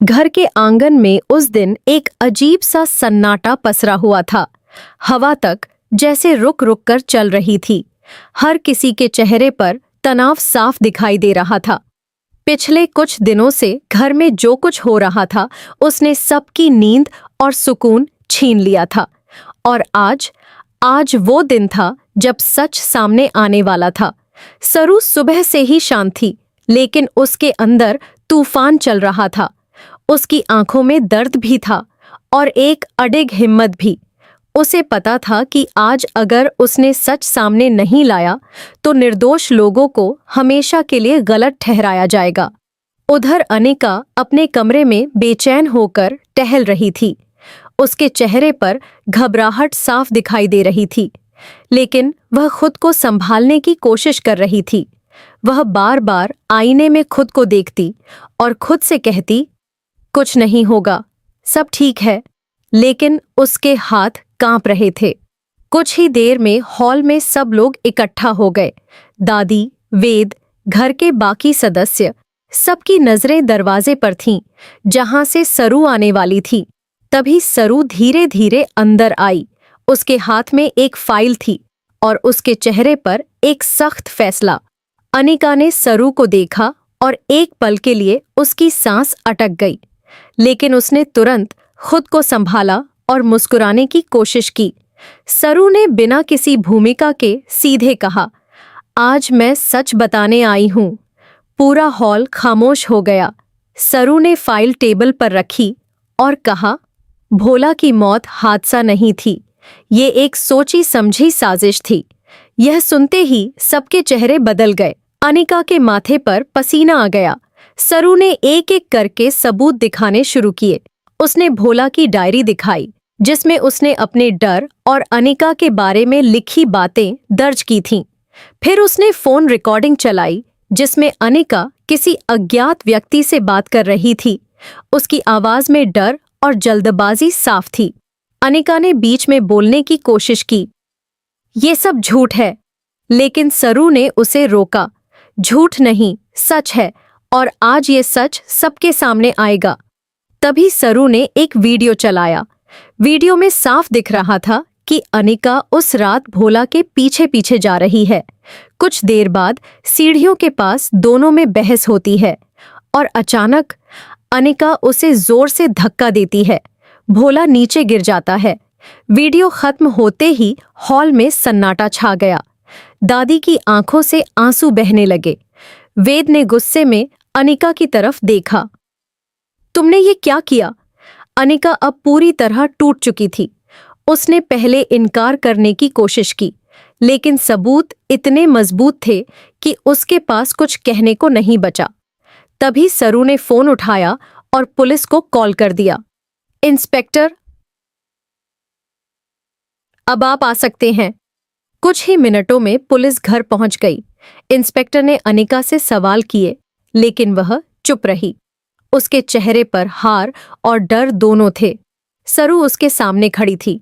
घर के आंगन में उस दिन एक अजीब सा सन्नाटा पसरा हुआ था। हवा तक जैसे रुक रुक कर चल रही थी। हर किसी के चेहरे पर तनाव साफ दिखाई दे रहा था। पिछले कुछ दिनों से घर में जो कुछ हो रहा था उसने सबकी नींद और सुकून छीन लिया था। और आज वो दिन था जब सच सामने आने वाला था। सरू सुबह से ही शांत थी, लेकिन उसके अंदर तूफान चल रहा था। उसकी आंखों में दर्द भी था और एक अडिग हिम्मत भी। उसे पता था कि आज अगर उसने सच सामने नहीं लाया तो निर्दोष लोगों को हमेशा के लिए गलत ठहराया जाएगा। उधर अनिका अपने कमरे में बेचैन होकर टहल रही थी। उसके चेहरे पर घबराहट साफ दिखाई दे रही थी, लेकिन वह खुद को संभालने की कोशिश कर रही थी। वह बार बार आईने में खुद को देखती और खुद से कहती, कुछ नहीं होगा, सब ठीक है। लेकिन उसके हाथ कांप रहे थे। कुछ ही देर में हॉल में सब लोग इकट्ठा हो गए। दादी, वेद, घर के बाकी सदस्य, सबकी नजरें दरवाजे पर थीं, जहां से सरू आने वाली थी। तभी सरू धीरे धीरे अंदर आई। उसके हाथ में एक फाइल थी और उसके चेहरे पर एक सख्त फैसला। अनिका ने सरू को देखा और एक पल के लिए उसकी सांस अटक गई, लेकिन उसने तुरंत खुद को संभाला और मुस्कुराने की कोशिश की। सरू ने बिना किसी भूमिका के सीधे कहा, आज मैं सच बताने आई हूं। पूरा हॉल खामोश हो गया। सरू ने फाइल टेबल पर रखी और कहा, भोला की मौत हादसा नहीं थी, ये एक सोची समझी साजिश थी। यह सुनते ही सबके चेहरे बदल गए। अनिका के माथे पर पसीना आ गया। सरू ने एक एक करके सबूत दिखाने शुरू किए। उसने भोला की डायरी दिखाई, जिसमें उसने अपने डर और अनिका के बारे में लिखी बातें दर्ज की थीं। फिर उसने फोन रिकॉर्डिंग चलाई, जिसमें अनिका किसी अज्ञात व्यक्ति से बात कर रही थी। उसकी आवाज में डर और जल्दबाजी साफ थी। अनिका ने बीच में बोलने की कोशिश की, ये सब झूठ है, लेकिन सरू ने उसे रोका। झूठ नहीं, सच है, और आज ये सच सबके सामने आएगा। तभी सरू ने एक वीडियो चलाया। वीडियो में साफ दिख रहा था कि अनिका उस रात भोला के पीछे पीछे जा रही है। कुछ देर बाद सीढ़ियों के पास दोनों में बहस होती है और अचानक अनिका उसे जोर से धक्का देती है। भोला नीचे गिर जाता है। वीडियो खत्म होते ही हॉल में सन्नाटा छा गया। दादी की आंखों से आंसू बहने लगे। वेद ने गुस्से में अनिका की तरफ देखा। तुमने ये क्या किया? अनिका अब पूरी तरह टूट चुकी थी। उसने पहले इनकार करने की कोशिश की, लेकिन सबूत इतने मजबूत थे कि उसके पास कुछ कहने को नहीं बचा। तभी सरू ने फोन उठाया और पुलिस को कॉल कर दिया। इंस्पेक्टर, अब आप आ सकते हैं। कुछ ही मिनटों में पुलिस घर पहुंच गई। इंस्पेक्टर ने अनिका से सवाल किए, लेकिन वह चुप रही। उसके चेहरे पर हार और डर दोनों थे। सरू उसके सामने खड़ी थी।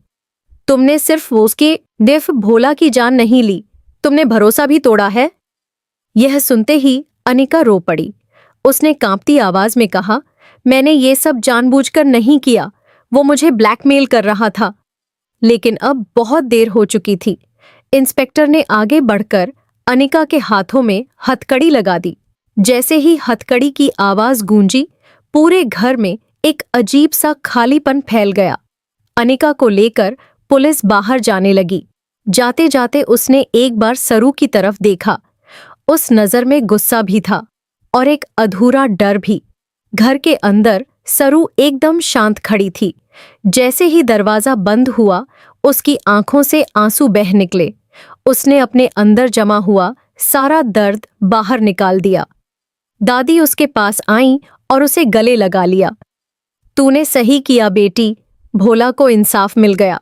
तुमने सिर्फ भोला की जान नहीं ली, तुमने भरोसा भी तोड़ा है। यह सुनते ही अनिका रो पड़ी। उसने कांपती आवाज में कहा, मैंने ये सब जानबूझकर नहीं किया, वो मुझे ब्लैकमेल कर रहा था। लेकिन अब बहुत देर हो चुकी थी। इंस्पेक्टर ने आगे बढ़कर अनिका के हाथों में हथकड़ी लगा दी। जैसे ही हथकड़ी की आवाज गूंजी, पूरे घर में एक अजीब सा खालीपन फैल गया। अनिका को लेकर पुलिस बाहर जाने लगी। जाते जाते उसने एक बार सरू की तरफ देखा। उस नजर में गुस्सा भी था और एक अधूरा डर भी। घर के अंदर सरू एकदम शांत खड़ी थी। जैसे ही दरवाजा बंद हुआ, उसकी आंखों से आंसू बह निकले। उसने अपने अंदर जमा हुआ सारा दर्द बाहर निकाल दिया। दादी उसके पास आईं और उसे गले लगा लिया। तूने सही किया बेटी, भोला को इंसाफ मिल गया।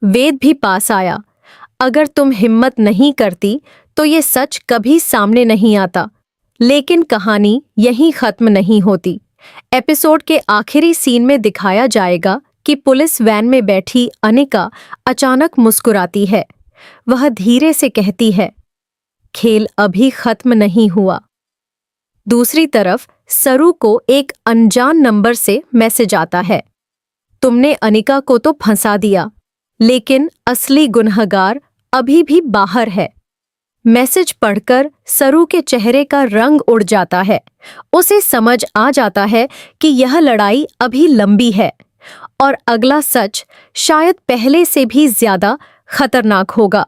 वेद भी पास आया। अगर तुम हिम्मत नहीं करती तो ये सच कभी सामने नहीं आता। लेकिन कहानी यहीं खत्म नहीं होती। एपिसोड के आखिरी सीन में दिखाया जाएगा कि पुलिस वैन में बैठी अनिका अचानक मुस्कुराती है। वह धीरे से कहती है, खेल अभी खत्म नहीं हुआ। दूसरी तरफ सरू को एक अनजान नंबर से मैसेज आता है, तुमने अनिका को तो फंसा दिया, लेकिन असली गुनहगार अभी भी बाहर है। मैसेज पढ़कर सरू के चेहरे का रंग उड़ जाता है। उसे समझ आ जाता है कि यह लड़ाई अभी लंबी है और अगला सच शायद पहले से भी ज्यादा खतरनाक होगा।